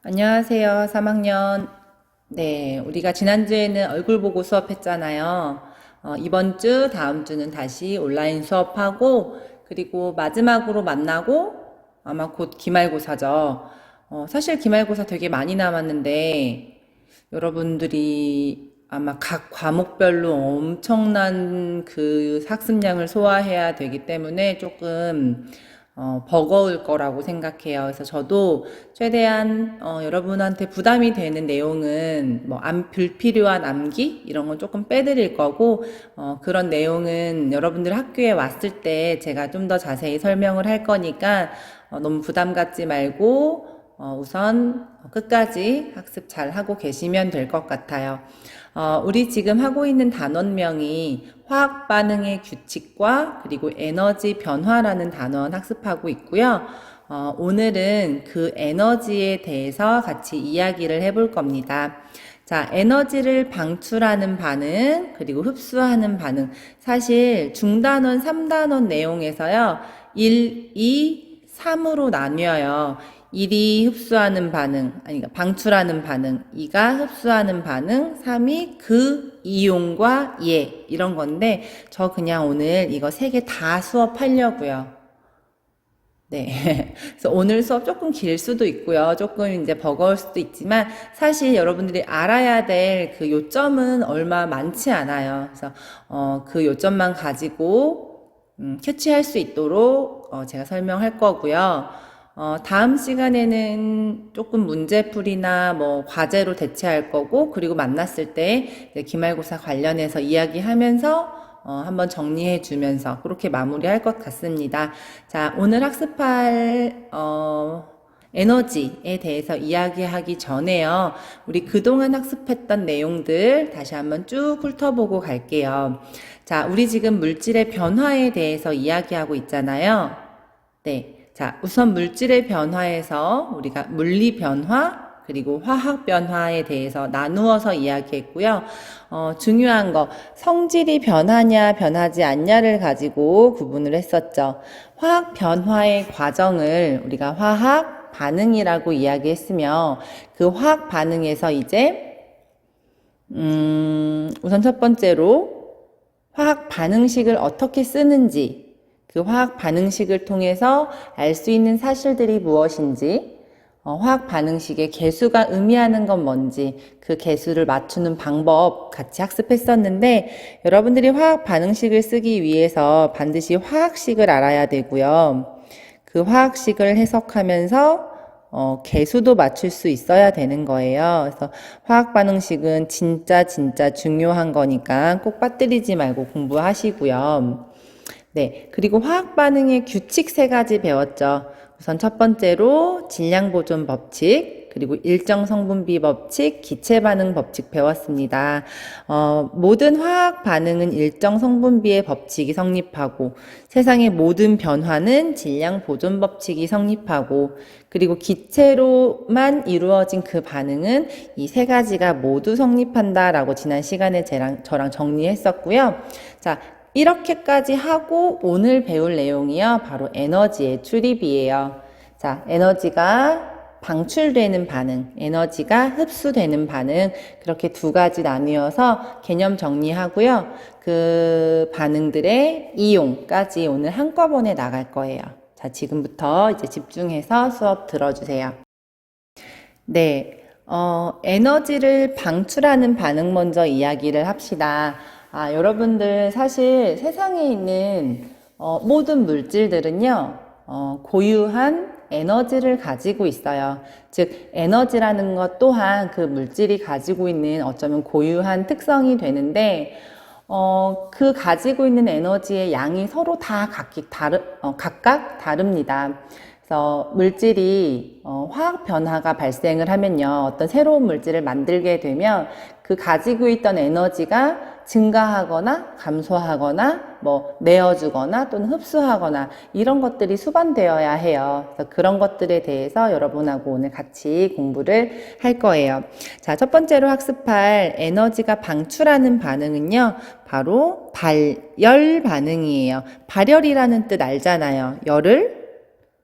안녕하세요, 3학년. 네, 우리가 지난주에는 얼굴 보고 수업했잖아요. 이번 주, 다음 주는 다시 온라인 수업하고, 그리고 마지막으로 만나고, 아마 곧 기말고사죠. 사실 기말고사 되게 많이 남았는데, 여러분들이 아마 각 과목별로 엄청난 그 학습량을 소화해야 되기 때문에 조금 버거울 거라고 생각해요. 그래서 저도 최대한 여러분한테 부담이 되는 내용은 뭐 불필요한 암기 이런 건 조금 빼드릴 거고 그런 내용은 여러분들 학교에 왔을 때 제가 좀 더 자세히 설명을 할 거니까 너무 부담 갖지 말고 우선 끝까지 학습 잘 하고 계시면 될 것 같아요. 우리 지금 하고 있는 단원명이 화학 반응의 규칙과 그리고 에너지 변화라는 단원 학습하고 있고요. 오늘은 그 에너지에 대해서 같이 이야기를 해볼 겁니다. 자, 에너지를 방출하는 반응, 그리고 흡수하는 반응. 사실 중단원, 3단원 내용에서요, 1, 2, 3으로 나뉘어요. 1이 흡수하는 반응, 아니, 방출하는 반응, 2가 흡수하는 반응, 3이 그 이용과 예, 이런 건데, 저 그냥 오늘 이거 3개 다 수업하려고요. 네. 그래서 오늘 수업 조금 길 수도 있고요. 조금 이제 버거울 수도 있지만 사실 여러분들이 알아야 될 그 요점은 얼마 많지 않아요. 그래서 그 요점만 가지고 캐치할 수 있도록 제가 설명할 거고요. 다음 시간에는 조금 문제풀이나 뭐 과제로 대체할 거고 그리고 만났을 때 기말고사 관련해서 이야기하면서 한번 정리해 주면서 그렇게 마무리할 것 같습니다. 자, 오늘 학습할 에너지에 대해서 이야기하기 전에요. 우리 그동안 학습했던 내용들 다시 한번 쭉 훑어보고 갈게요. 자, 우리 지금 물질의 변화에 대해서 이야기하고 있잖아요. 네. 자, 우선 물질의 변화에서 우리가 물리 변화, 그리고 화학 변화에 대해서 나누어서 이야기했고요. 중요한 거, 성질이 변하냐, 변하지 않냐를 가지고 구분을 했었죠. 화학 변화의 과정을 우리가 화학 반응이라고 이야기했으며, 그 화학 반응에서 이제, 우선 첫 번째로 화학 반응식을 어떻게 쓰는지, 그 화학 반응식을 통해서 알 수 있는 사실들이 무엇인지, 화학 반응식의 개수가 의미하는 건 뭔지, 그 개수를 맞추는 방법 같이 학습했었는데, 여러분들이 화학 반응식을 쓰기 위해서 반드시 화학식을 알아야 되고요. 그 화학식을 해석하면서 개수도 맞출 수 있어야 되는 거예요. 그래서 화학 반응식은 진짜 중요한 거니까 꼭 빠뜨리지 말고 공부하시고요. 네. 그리고 화학 반응의 규칙 3가지 배웠죠. 우선 첫 번째로 질량 보존 법칙, 그리고 일정 성분비 법칙, 기체 반응 법칙 배웠습니다. 모든 화학 반응은 일정 성분비의 법칙이 성립하고, 세상의 모든 변화는 질량 보존 법칙이 성립하고, 그리고 기체로만 이루어진 그 반응은 이 3가지가 모두 성립한다라고 지난 시간에 저랑 정리했었고요. 자, 이렇게까지 하고 오늘 배울 내용이요. 바로 에너지의 출입이에요. 자, 에너지가 방출되는 반응, 에너지가 흡수되는 반응, 그렇게 2가지 나뉘어서 개념 정리하고요. 그 반응들의 이용까지 오늘 한꺼번에 나갈 거예요. 자, 지금부터 이제 집중해서 수업 들어주세요. 네, 에너지를 방출하는 반응 먼저 이야기를 합시다. 여러분들 사실 세상에 있는 모든 물질들은요, 고유한 에너지를 가지고 있어요. 즉, 에너지라는 것 또한 그 물질이 가지고 있는 어쩌면 고유한 특성이 되는데, 그 가지고 있는 에너지의 양이 서로 다 각각 다릅니다. 그래서 물질이 화학 변화가 발생을 하면요. 어떤 새로운 물질을 만들게 되면 그 가지고 있던 에너지가 증가하거나 감소하거나 뭐 내어주거나 또는 흡수하거나 이런 것들이 수반되어야 해요. 그래서 그런 것들에 대해서 여러분하고 오늘 같이 공부를 할 거예요. 자, 첫 번째로 학습할 에너지가 방출하는 반응은요. 바로 발열 반응이에요. 발열이라는 뜻 알잖아요. 열을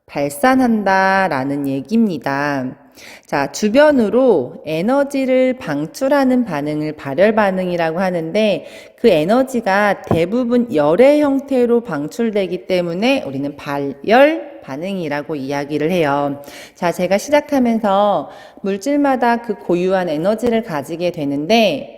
발산한다 라는 얘기입니다. 자, 주변으로 에너지를 방출하는 반응을 발열 반응이라고 하는데 그 에너지가 대부분 열의 형태로 방출되기 때문에 우리는 발열 반응이라고 이야기를 해요. 자, 제가 시작하면서 물질마다 그 고유한 에너지를 가지게 되는데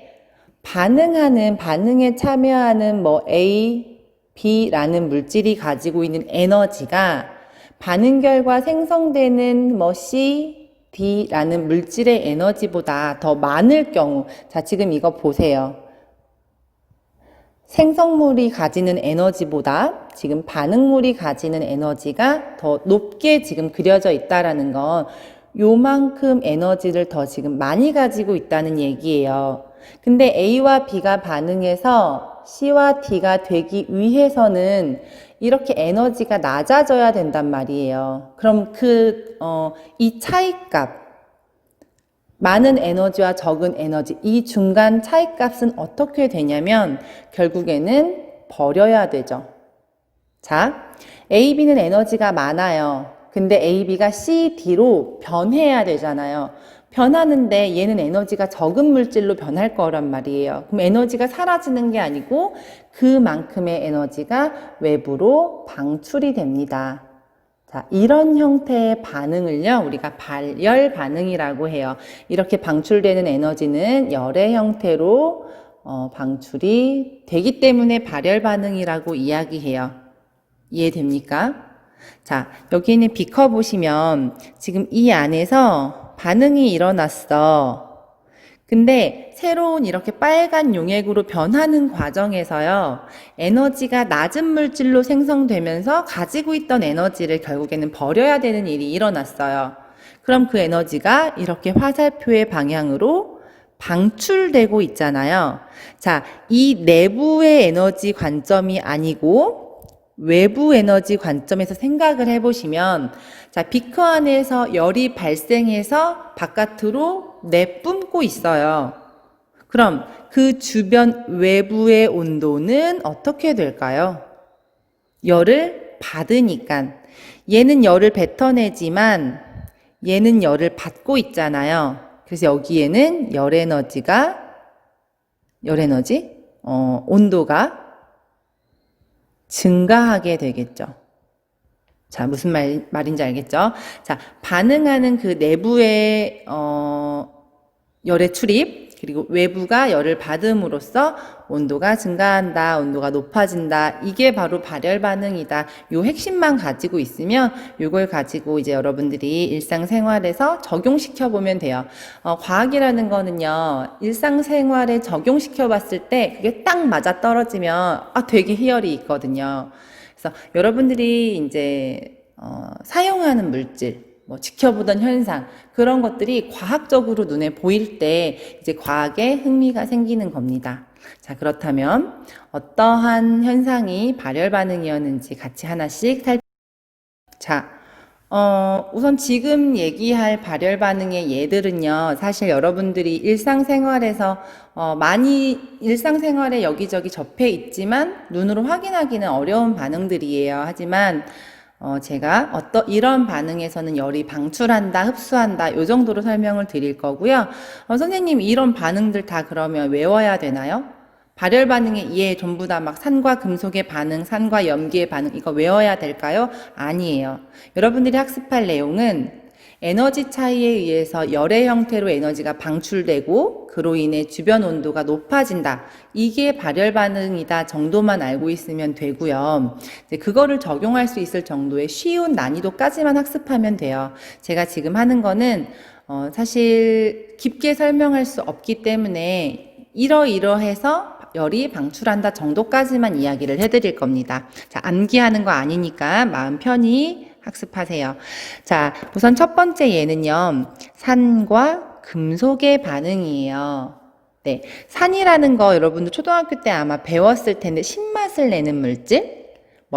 반응에 참여하는 A, B라는 물질이 가지고 있는 에너지가 반응 결과 생성되는 C, D라는 물질의 에너지보다 더 많을 경우, 자, 지금 이거 보세요. 생성물이 가지는 에너지보다 지금 반응물이 가지는 에너지가 더 높게 지금 그려져 있다라는 건 요만큼 에너지를 더 지금 많이 가지고 있다는 얘기예요. 근데 A와 B가 반응해서 C와 D가 되기 위해서는 이렇게 에너지가 낮아져야 된단 말이에요. 그럼 이 차이값, 많은 에너지와 적은 에너지, 이 중간 차이값은 어떻게 되냐면 결국에는 버려야 되죠. 자, A, B는 에너지가 많아요. 근데 A, B가 C, D로 변해야 되잖아요. 변하는데 얘는 에너지가 적은 물질로 변할 거란 말이에요. 그럼 에너지가 사라지는 게 아니고 그만큼의 에너지가 외부로 방출이 됩니다. 자, 이런 형태의 반응을요, 우리가 발열 반응이라고 해요. 이렇게 방출되는 에너지는 열의 형태로 방출이 되기 때문에 발열 반응이라고 이야기해요. 이해됩니까? 자, 여기는 비커 보시면 지금 이 안에서 반응이 일어났어. 근데 새로운 이렇게 빨간 용액으로 변하는 과정에서요, 에너지가 낮은 물질로 생성되면서 가지고 있던 에너지를 결국에는 버려야 되는 일이 일어났어요. 그럼 그 에너지가 이렇게 화살표의 방향으로 방출되고 있잖아요. 자, 이 내부의 에너지 관점이 아니고 외부 에너지 관점에서 생각을 해보시면, 자, 비커 안에서 열이 발생해서 바깥으로 내뿜고 있어요. 그럼 그 주변 외부의 온도는 어떻게 될까요? 열을 받으니까. 얘는 열을 뱉어내지만 얘는 열을 받고 있잖아요. 그래서 여기에는 온도가 증가하게 되겠죠. 자, 무슨 말인지 알겠죠? 자, 반응하는 그 내부의 열의 출입, 그리고 외부가 열을 받음으로써 온도가 증가한다, 온도가 높아진다. 이게 바로 발열 반응이다. 요 핵심만 가지고 있으면 요걸 가지고 이제 여러분들이 일상생활에서 적용시켜 보면 돼요. 과학이라는 거는요, 일상생활에 적용시켜 봤을 때 그게 딱 맞아 떨어지면 되게 희열이 있거든요. 그래서 여러분들이 이제 사용하는 물질, 지켜보던 현상, 그런 것들이 과학적으로 눈에 보일 때 이제 과학에 흥미가 생기는 겁니다. 자, 그렇다면 어떠한 현상이 발열 반응이었는지 같이 하나씩 자, 우선 지금 얘기할 발열 반응의 예들은요, 사실 여러분들이 일상생활에서 일상생활에 여기저기 접해 있지만 눈으로 확인하기는 어려운 반응들이에요. 하지만 제가 이런 반응에서는 열이 방출한다, 흡수한다, 요 정도로 설명을 드릴 거고요. 선생님, 이런 반응들 다 그러면 외워야 되나요? 발열 반응의 전부 다 막 산과 금속의 반응, 산과 염기의 반응, 이거 외워야 될까요? 아니에요. 여러분들이 학습할 내용은 에너지 차이에 의해서 열의 형태로 에너지가 방출되고 그로 인해 주변 온도가 높아진다. 이게 발열 반응이다 정도만 알고 있으면 되고요. 이제 그거를 적용할 수 있을 정도의 쉬운 난이도까지만 학습하면 돼요. 제가 지금 하는 거는 사실 깊게 설명할 수 없기 때문에 이러이러해서 열이 방출한다 정도까지만 이야기를 해드릴 겁니다. 자, 암기하는 거 아니니까 마음 편히 학습하세요. 자, 우선 첫 번째 예는요, 산과 금속의 반응이에요. 네, 산이라는 거 여러분들 초등학교 때 아마 배웠을 텐데 신맛을 내는 물질?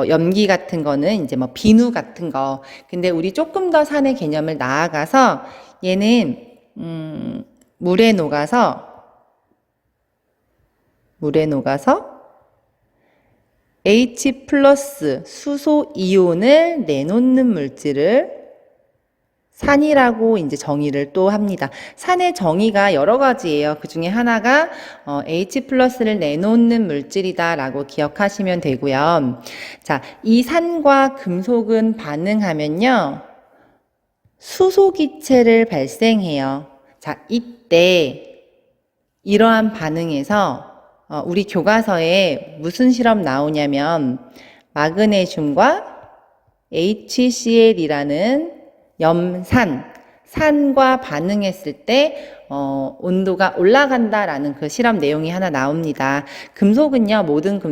염기 같은 거는 이제 비누 같은 거. 근데 우리 조금 더 산의 개념을 나아가서 얘는 물에 녹아서 H 플러스 수소 이온을 내놓는 물질을 산이라고 이제 정의를 또 합니다. 산의 정의가 여러 가지예요. 그 중에 하나가 H 플러스를 내놓는 물질이다라고 기억하시면 되고요. 자, 이 산과 금속은 반응하면요, 수소기체를 발생해요. 자, 이때 이러한 반응에서 우리 교과서에 무슨 실험 나오냐면 마그네슘과 HCl이라는 산과 반응했을 때 온도가 올라간다라는 그 실험 내용이 하나 나옵니다. 금속은요,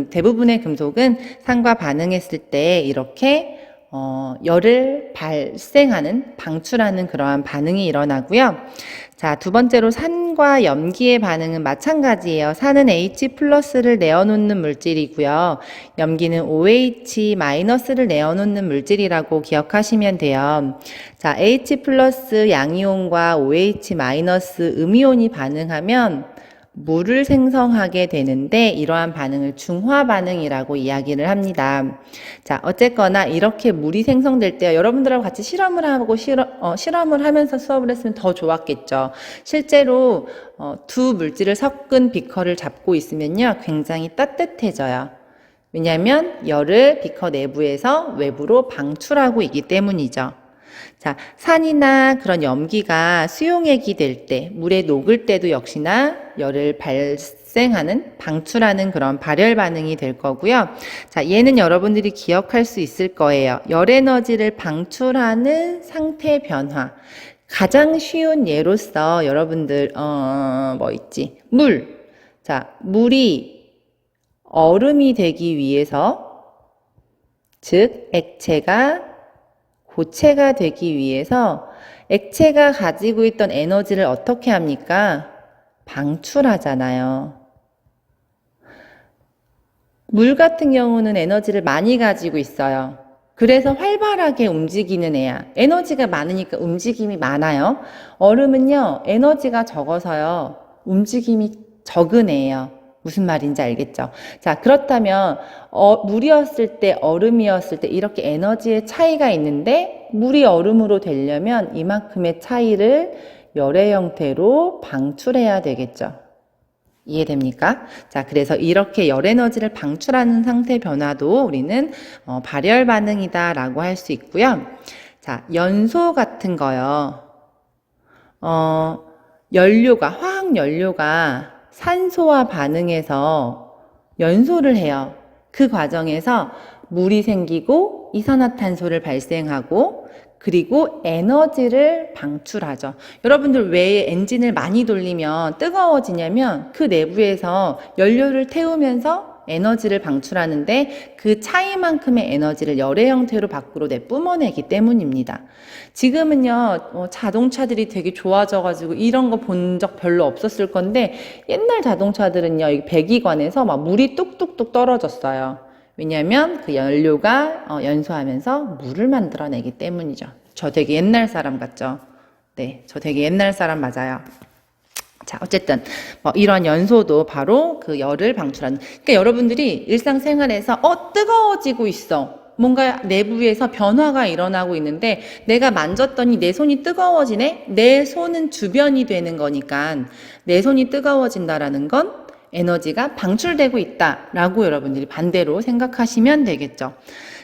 대부분의 금속은 산과 반응했을 때 이렇게 열을 방출하는 그러한 반응이 일어나고요. 자, 두 번째로 산과 염기의 반응은 마찬가지예요. 산은 H 플러스를 내어놓는 물질이고요. 염기는 OH 마이너스를 내어놓는 물질이라고 기억하시면 돼요. 자, H 플러스 양이온과 OH 마이너스 음이온이 반응하면 물을 생성하게 되는데 이러한 반응을 중화 반응이라고 이야기를 합니다. 자, 어쨌거나 이렇게 물이 생성될 때 여러분들하고 같이 실험을 하고 실험을 하면서 수업을 했으면 더 좋았겠죠. 실제로 두 물질을 섞은 비커를 잡고 있으면요, 굉장히 따뜻해져요. 왜냐하면 열을 비커 내부에서 외부로 방출하고 있기 때문이죠. 자, 산이나 그런 염기가 수용액이 될 때, 물에 녹을 때도 역시나 열을 방출하는 그런 발열 반응이 될 거고요. 자, 얘는 여러분들이 기억할 수 있을 거예요. 열 에너지를 방출하는 상태 변화. 가장 쉬운 예로서 여러분들, 물. 자, 물이 얼음이 되기 위해서, 즉, 액체가 고체가 되기 위해서 액체가 가지고 있던 에너지를 어떻게 합니까? 방출하잖아요. 물 같은 경우는 에너지를 많이 가지고 있어요. 그래서 활발하게 움직이는 애야. 에너지가 많으니까 움직임이 많아요. 얼음은요, 에너지가 적어서요, 움직임이 적은 애예요. 무슨 말인지 알겠죠? 자, 그렇다면 물이었을 때, 얼음이었을 때 이렇게 에너지의 차이가 있는데 물이 얼음으로 되려면 이만큼의 차이를 열의 형태로 방출해야 되겠죠. 이해됩니까? 자, 그래서 이렇게 열 에너지를 방출하는 상태 변화도 우리는 발열 반응이다 라고 할 수 있고요. 자, 연소 같은 거요. 화학 연료가 산소와 반응해서 연소를 해요. 그 과정에서 물이 생기고 이산화탄소를 발생하고 그리고 에너지를 방출하죠. 여러분들 왜 엔진을 많이 돌리면 뜨거워지냐면 그 내부에서 연료를 태우면서 에너지를 방출하는데 그 차이만큼의 에너지를 열의 형태로 밖으로 내뿜어내기 때문입니다. 지금은요, 자동차들이 되게 좋아져가지고 이런 거 본 적 별로 없었을 건데 옛날 자동차들은요, 배기관에서 막 물이 뚝뚝뚝 떨어졌어요. 왜냐하면 그 연료가 연소하면서 물을 만들어내기 때문이죠. 저 되게 옛날 사람 같죠? 네, 저 되게 옛날 사람 맞아요. 자, 어쨌든 이런 연소도 바로 그 열을 방출하는. 그러니까 여러분들이 일상생활에서 뜨거워지고 있어. 뭔가 내부에서 변화가 일어나고 있는데 내가 만졌더니 내 손이 뜨거워지네? 내 손은 주변이 되는 거니까 내 손이 뜨거워진다라는 건 에너지가 방출되고 있다라고 여러분들이 반대로 생각하시면 되겠죠.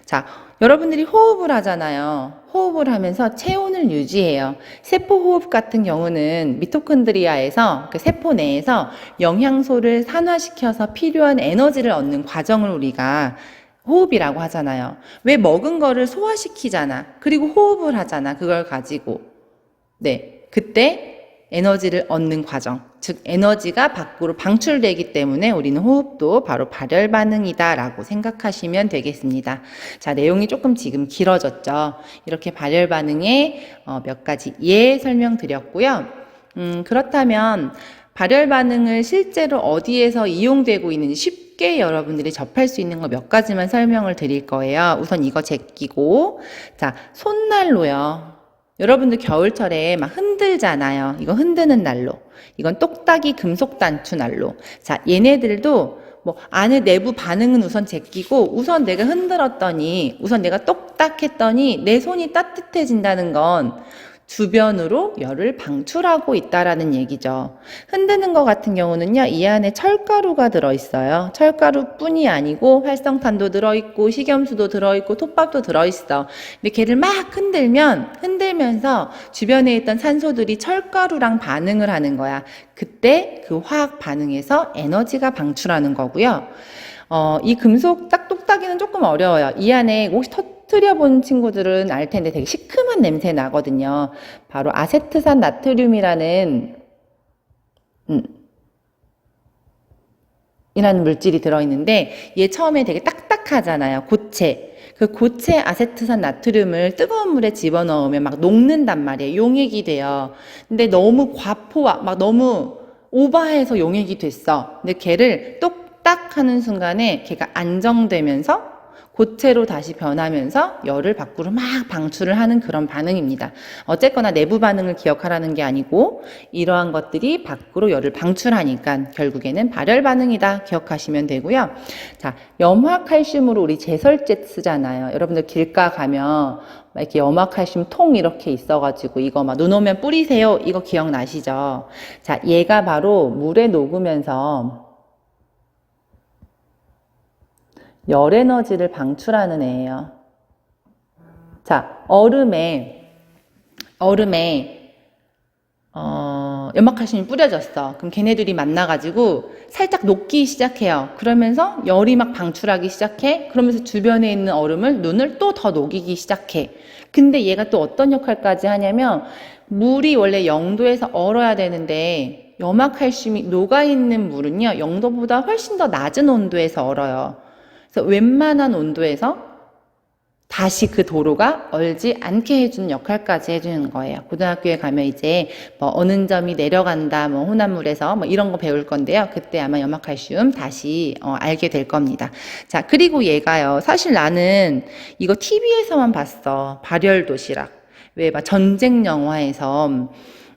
자, 여러분들이 호흡을 하잖아요. 호흡을 하면서 체온을 유지해요. 세포호흡 같은 경우는 미토콘드리아에서 그 세포 내에서 영양소를 산화시켜서 필요한 에너지를 얻는 과정을 우리가 호흡이라고 하잖아요. 왜 먹은 거를 소화시키잖아. 그리고 호흡을 하잖아. 그걸 가지고. 네. 그때 에너지를 얻는 과정, 즉 에너지가 밖으로 방출되기 때문에 우리는 호흡도 바로 발열 반응이다 라고 생각하시면 되겠습니다. 자, 내용이 조금 지금 길어졌죠. 이렇게 발열 반응의 몇 가지 예 설명드렸고요. 그렇다면 발열 반응을 실제로 어디에서 이용되고 있는지 쉽게 여러분들이 접할 수 있는 거 몇 가지만 설명을 드릴 거예요. 우선 이거 제끼고, 자, 손난로요. 여러분들 겨울철에 막 흔들잖아요. 이거 흔드는 난로. 이건 똑딱이 금속 단추 난로. 자, 얘네들도 안에 내부 반응은 우선 제끼고 우선 내가 흔들었더니 우선 내가 똑딱 했더니 내 손이 따뜻해진다는 건 주변으로 열을 방출하고 있다라는 얘기죠. 흔드는 것 같은 경우는요, 이 안에 철가루가 들어있어요. 철가루뿐이 아니고 활성탄도 들어있고 식염수도 들어있고 톱밥도 들어있어. 근데 걔를 막 흔들면서 주변에 있던 산소들이 철가루랑 반응을 하는 거야. 그때 그 화학 반응에서 에너지가 방출하는 거고요. 이 금속 똑딱이는 조금 어려워요. 이 안에 혹시 터트려본 친구들은 알 텐데 되게 시큼한 냄새 나거든요. 바로 아세트산 나트륨이라는 이라는 물질이 들어있는데 얘 처음에 되게 딱딱하잖아요. 고체. 그 고체 아세트산 나트륨을 뜨거운 물에 집어넣으면 막 녹는단 말이에요. 용액이 돼요. 근데 너무 과포화, 막 너무 오버해서 용액이 됐어. 근데 걔를 똑딱 하는 순간에 걔가 안정되면서 고체로 다시 변하면서 열을 밖으로 막 방출을 하는 그런 반응입니다. 어쨌거나 내부 반응을 기억하라는 게 아니고 이러한 것들이 밖으로 열을 방출하니까 결국에는 발열 반응이다 기억하시면 되고요. 자, 염화칼슘으로 우리 제설제 쓰잖아요. 여러분들 길가 가면 이렇게 염화칼슘 통 이렇게 있어가지고 이거 막 눈 오면 뿌리세요. 이거 기억나시죠? 자, 얘가 바로 물에 녹으면서 열 에너지를 방출하는 애예요. 자, 얼음에 염화칼슘이 뿌려졌어. 그럼 걔네들이 만나가지고 살짝 녹기 시작해요. 그러면서 열이 막 방출하기 시작해. 그러면서 주변에 있는 눈을 또 더 녹이기 시작해. 근데 얘가 또 어떤 역할까지 하냐면 물이 원래 0도에서 얼어야 되는데 염화칼슘이 녹아있는 물은요 0도보다 훨씬 더 낮은 온도에서 얼어요. 그래서 웬만한 온도에서 다시 그 도로가 얼지 않게 해주는 역할까지 해주는 거예요. 고등학교에 가면 이제 뭐 어느 점이 내려간다, 뭐 혼합물에서 뭐 이런 거 배울 건데요. 그때 아마 염화칼슘 다시 알게 될 겁니다. 자, 그리고 얘가요. 사실 나는 이거 TV에서만 봤어. 발열 도시락. 왜 막 전쟁 영화에서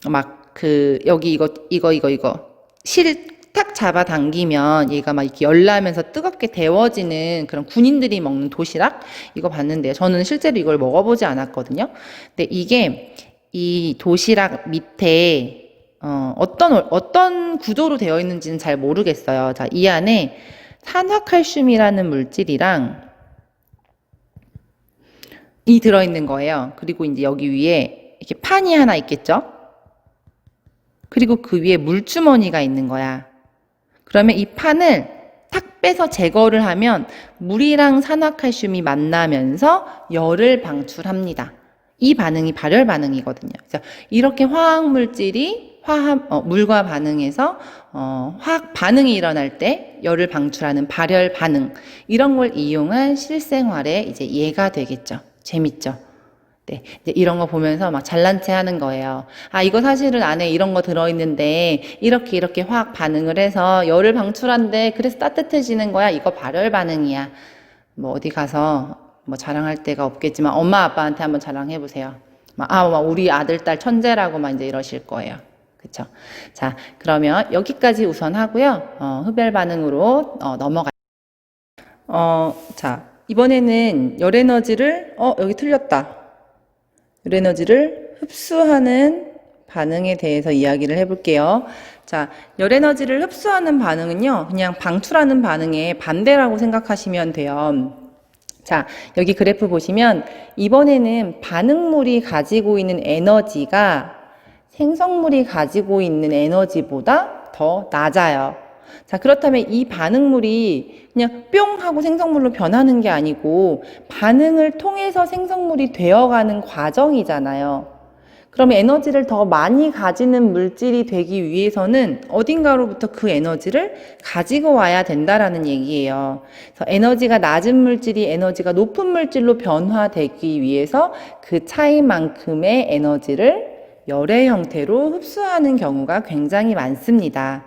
막 여기 이거 탁 잡아당기면 얘가 막 이렇게 열나면서 뜨겁게 데워지는 그런 군인들이 먹는 도시락? 이거 봤는데요. 저는 실제로 이걸 먹어보지 않았거든요. 근데 이게 이 도시락 밑에 어떤 구조로 되어 있는지는 잘 모르겠어요. 자, 이 안에 산화칼슘이라는 물질이랑 이 들어있는 거예요. 그리고 이제 여기 위에 이렇게 판이 하나 있겠죠? 그리고 그 위에 물주머니가 있는 거야. 그러면 이 판을 탁 빼서 제거를 하면 물이랑 산화칼슘이 만나면서 열을 방출합니다. 이 반응이 발열 반응이거든요. 그래서 이렇게 화학물질이 물과 반응해서 화학 반응이 일어날 때 열을 방출하는 발열 반응, 이런 걸 이용한 실생활에 이제 예가 되겠죠. 재밌죠? 네, 이제 이런 거 보면서 막 잘난 체 하는 거예요. 아, 이거 사실은 안에 이런 거 들어있는데, 이렇게 화학 반응을 해서 열을 방출한대. 그래서 따뜻해지는 거야. 이거 발열 반응이야. 뭐, 어디 가서 뭐 자랑할 데가 없겠지만, 엄마, 아빠한테 한번 자랑해보세요. 우리 아들, 딸 천재라고 막 이제 이러실 거예요. 그쵸? 자, 그러면 여기까지 우선 하고요. 흡열 반응으로 넘어가요. 자, 이번에는 열 에너지를, 여기 틀렸다. 열 에너지를 흡수하는 반응에 대해서 이야기를 해볼게요. 자, 열 에너지를 흡수하는 반응은요, 그냥 방출하는 반응의 반대라고 생각하시면 돼요. 자, 여기 그래프 보시면 이번에는 반응물이 가지고 있는 에너지가 생성물이 가지고 있는 에너지보다 더 낮아요. 자, 그렇다면 이 반응물이 그냥 뿅 하고 생성물로 변하는 게 아니고 반응을 통해서 생성물이 되어가는 과정이잖아요. 그러면 에너지를 더 많이 가지는 물질이 되기 위해서는 어딘가로부터 그 에너지를 가지고 와야 된다라는 얘기예요. 그래서 에너지가 낮은 물질이 에너지가 높은 물질로 변화되기 위해서 그 차이만큼의 에너지를 열의 형태로 흡수하는 경우가 굉장히 많습니다.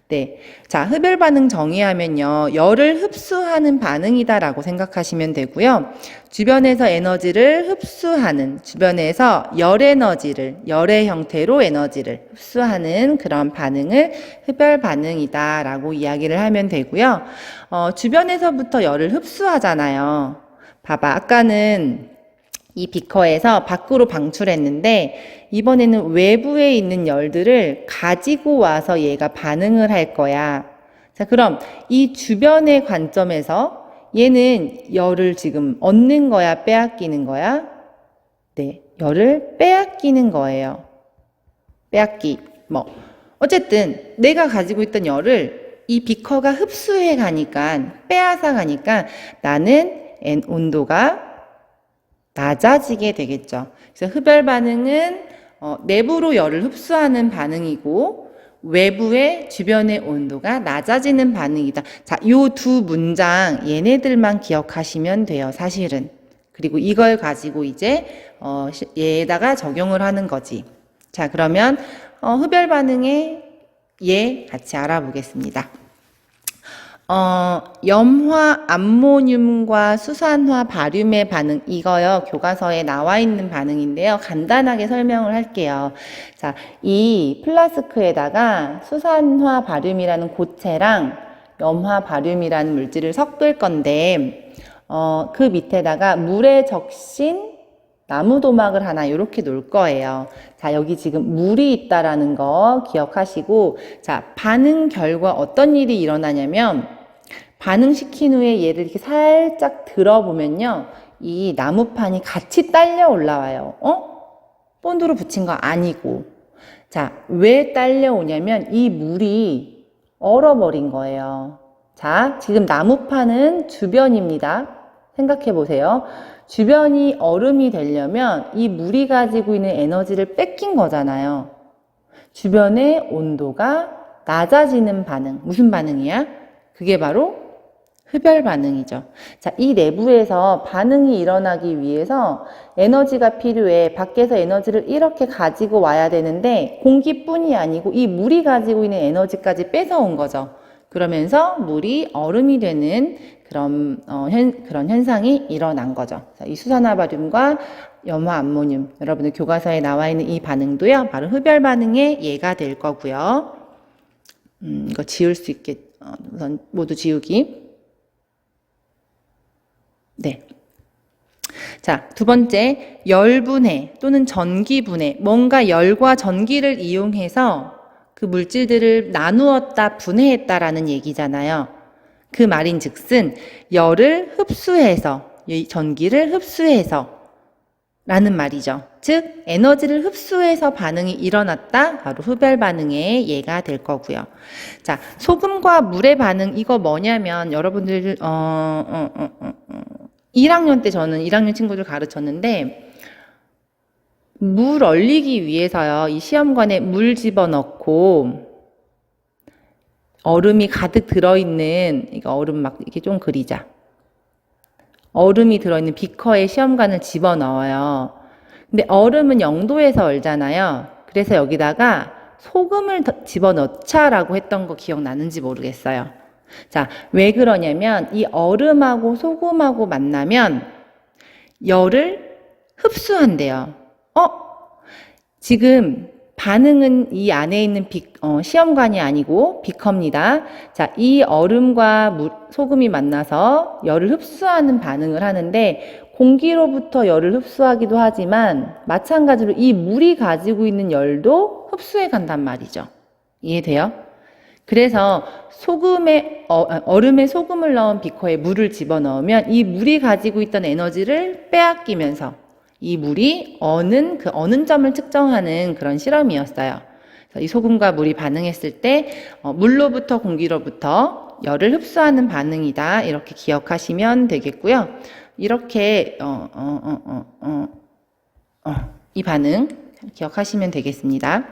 네. 자, 흡열 반응 정의하면요. 열을 흡수하는 반응이다라고 생각하시면 되고요. 주변에서 에너지를 흡수하는, 주변에서 열의 형태로 에너지를 흡수하는 그런 반응을 흡열 반응이다라고 이야기를 하면 되고요. 주변에서부터 열을 흡수하잖아요. 봐봐. 아까는 이 비커에서 밖으로 방출했는데 이번에는 외부에 있는 열들을 가지고 와서 얘가 반응을 할 거야. 자, 그럼 이 주변의 관점에서 얘는 열을 지금 얻는 거야, 빼앗기는 거야? 네, 열을 빼앗기는 거예요. 빼앗기. 어쨌든 내가 가지고 있던 열을 이 비커가 흡수해 가니까, 빼앗아 가니까 나는 온도가 낮아지게 되겠죠. 그래서 흡열 반응은 내부로 열을 흡수하는 반응이고 외부의 주변의 온도가 낮아지는 반응이다. 자, 요 두 문장 얘네들만 기억하시면 돼요, 사실은. 그리고 이걸 가지고 이제 얘에다가 적용을 하는 거지. 자, 그러면 흡열 반응의 예 같이 알아보겠습니다. 염화 암모늄과 수산화 바륨의 반응, 이거요, 교과서에 나와 있는 반응인데요. 간단하게 설명을 할게요. 자, 이 플라스크에다가 수산화 바륨이라는 고체랑 염화 바륨이라는 물질을 섞을 건데, 그 밑에다가 물에 적신 나무도막을 하나 이렇게 놓을 거예요. 자, 여기 지금 물이 있다라는 거 기억하시고, 자, 반응 결과 어떤 일이 일어나냐면, 반응시킨 후에 얘를 이렇게 살짝 들어보면요, 이 나무판이 같이 딸려 올라와요. 본드로 붙인 거 아니고. 자, 왜 딸려오냐면 이 물이 얼어버린 거예요. 자, 지금 나무판은 주변입니다. 생각해 보세요. 주변이 얼음이 되려면 이 물이 가지고 있는 에너지를 뺏긴 거잖아요. 주변의 온도가 낮아지는 반응. 무슨 반응이야? 그게 바로 흡열 반응이죠. 자, 이 내부에서 반응이 일어나기 위해서 에너지가 필요해. 밖에서 에너지를 이렇게 가지고 와야 되는데 공기뿐이 아니고 이 물이 가지고 있는 에너지까지 뺏어온 거죠. 그러면서 물이 얼음이 되는 그런 현상이 일어난 거죠. 자, 이 수산화바륨과 염화 암모늄, 여러분들 교과서에 나와 있는 이 반응도요, 바로 흡열 반응의 예가 될 거고요. 이거 지울 수 있게 우선 모두 지우기. 네. 자, 두 번째, 열분해 또는 전기분해. 뭔가 열과 전기를 이용해서 그 물질들을 나누었다, 분해했다라는 얘기잖아요. 그 말인 즉슨 열을 흡수해서, 전기를 흡수해서 라는 말이죠. 즉 에너지를 흡수해서 반응이 일어났다, 바로 흡열 반응의 예가 될 거고요. 자, 소금과 물의 반응, 이거 뭐냐면 여러분들 1학년 때 저는 1학년 친구들 가르쳤는데, 물 얼리기 위해서요, 이 시험관에 물 집어넣고 얼음이 가득 들어있는, 이거 얼음 막 이렇게 좀 그리자. 얼음이 들어있는 비커에 시험관을 집어넣어요. 근데 얼음은 0도에서 얼잖아요. 그래서 여기다가 소금을 집어넣자라고 했던 거 기억나는지 모르겠어요. 자, 왜 그러냐면 이 얼음하고 소금하고 만나면 열을 흡수한대요. 지금 반응은 이 안에 있는 시험관이 아니고 비커입니다. 자, 이 얼음과 소금이 만나서 열을 흡수하는 반응을 하는데 공기로부터 열을 흡수하기도 하지만 마찬가지로 이 물이 가지고 있는 열도 흡수해 간단 말이죠. 이해돼요? 그래서 얼음에 소금을 넣은 비커에 물을 집어넣으면 이 물이 가지고 있던 에너지를 빼앗기면서 이 물이 어는 점을 측정하는 그런 실험이었어요. 이 소금과 물이 반응했을 때 물로부터 공기로부터 열을 흡수하는 반응이다, 이렇게 기억하시면 되겠고요. 이렇게 이 반응 기억하시면 되겠습니다.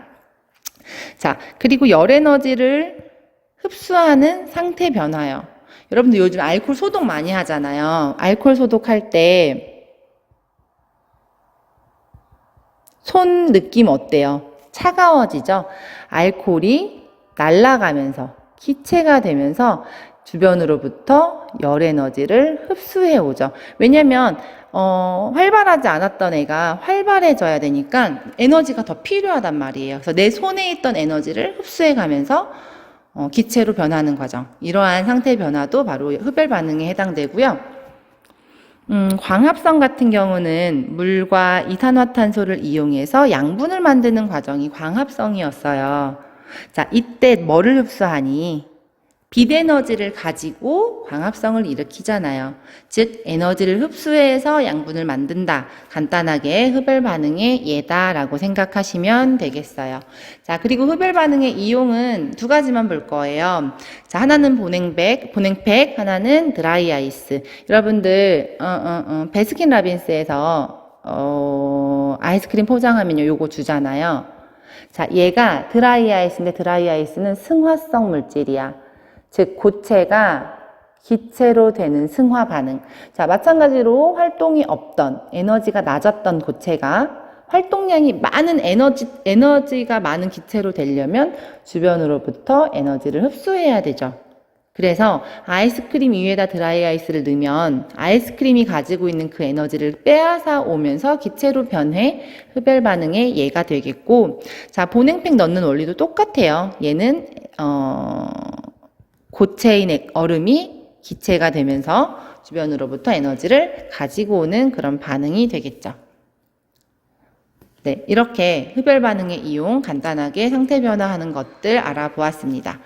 자, 그리고 열 에너지를 흡수하는 상태 변화요. 여러분들 요즘 알코올 소독 많이 하잖아요. 알코올 소독할 때 손 느낌 어때요? 차가워지죠? 알코올이 날아가면서 기체가 되면서 주변으로부터 열 에너지를 흡수해 오죠. 왜냐면 활발하지 않았던 애가 활발해져야 되니까 에너지가 더 필요하단 말이에요. 그래서 내 손에 있던 에너지를 흡수해 가면서 기체로 변하는 과정. 이러한 상태 변화도 바로 흡열 반응에 해당되고요. 광합성 같은 경우는 물과 이산화탄소를 이용해서 양분을 만드는 과정이 광합성이었어요. 자, 이때 뭐를 흡수하니? 빛에너지를 가지고 광합성을 일으키잖아요. 즉, 에너지를 흡수해서 양분을 만든다. 간단하게 흡열 반응의 예다라고 생각하시면 되겠어요. 자, 그리고 흡열 반응의 이용은 두 가지만 볼 거예요. 자, 하나는 보냉팩, 하나는 드라이 아이스. 여러분들, 베스킨 라빈스에서, 아이스크림 포장하면요, 요거 주잖아요. 자, 얘가 드라이 아이스인데 드라이 아이스는 승화성 물질이야. 즉 고체가 기체로 되는 승화 반응. 자, 마찬가지로 활동이 없던 에너지가 낮았던 고체가 활동량이 많은 에너지가 많은 기체로 되려면 주변으로부터 에너지를 흡수해야 되죠. 그래서 아이스크림 위에다 드라이 아이스를 넣으면 아이스크림이 가지고 있는 그 에너지를 빼앗아 오면서 기체로 변해 흡열 반응의 예가 되겠고, 자, 보냉팩 넣는 원리도 똑같아요. 얘는 고체인 얼음이 기체가 되면서 주변으로부터 에너지를 가지고 오는 그런 반응이 되겠죠. 네, 이렇게 흡열 반응의 이용 간단하게 상태 변화하는 것들 알아보았습니다.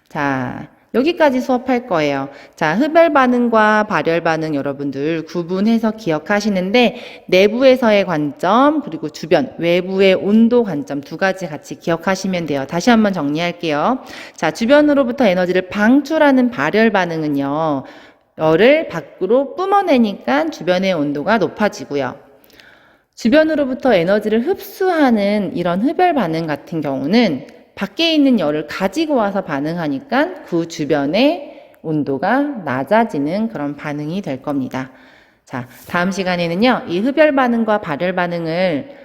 자, 여기까지 수업할 거예요. 자, 흡열 반응과 발열 반응 여러분들 구분해서 기억하시는데 내부에서의 관점 그리고 주변 외부의 온도 관점 두 가지 같이 기억하시면 돼요. 다시 한번 정리할게요. 자, 주변으로부터 에너지를 방출하는 발열 반응은요. 열을 밖으로 뿜어내니까 주변의 온도가 높아지고요. 주변으로부터 에너지를 흡수하는 이런 흡열 반응 같은 경우는 밖에 있는 열을 가지고 와서 반응하니까 그 주변의 온도가 낮아지는 그런 반응이 될 겁니다. 자, 다음 시간에는요, 이 흡열 반응과 발열 반응을,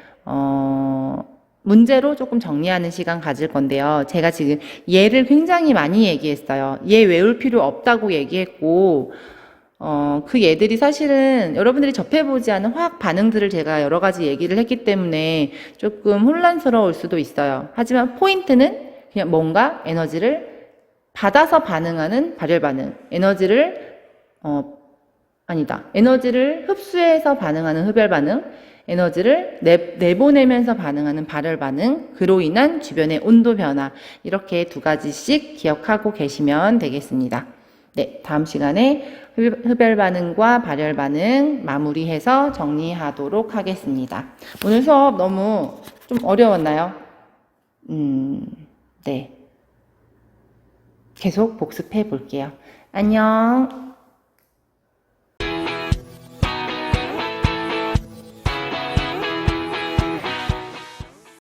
문제로 조금 정리하는 시간 가질 건데요. 제가 지금 얘를 굉장히 많이 얘기했어요. 얘 외울 필요 없다고 얘기했고, 그 얘들이 사실은 여러분들이 접해보지 않은 화학 반응들을 제가 여러 가지 얘기를 했기 때문에 조금 혼란스러울 수도 있어요. 하지만 포인트는 그냥 뭔가 에너지를 받아서 반응하는 발열 반응, 에너지를 흡수해서 반응하는 흡열 반응, 에너지를 내보내면서 반응하는 발열 반응, 그로 인한 주변의 온도 변화, 이렇게 두 가지씩 기억하고 계시면 되겠습니다. 네, 다음 시간에 흡열 반응과 발열 반응 마무리해서 정리하도록 하겠습니다. 오늘 수업 너무 좀 어려웠나요? 네. 계속 복습해 볼게요. 안녕.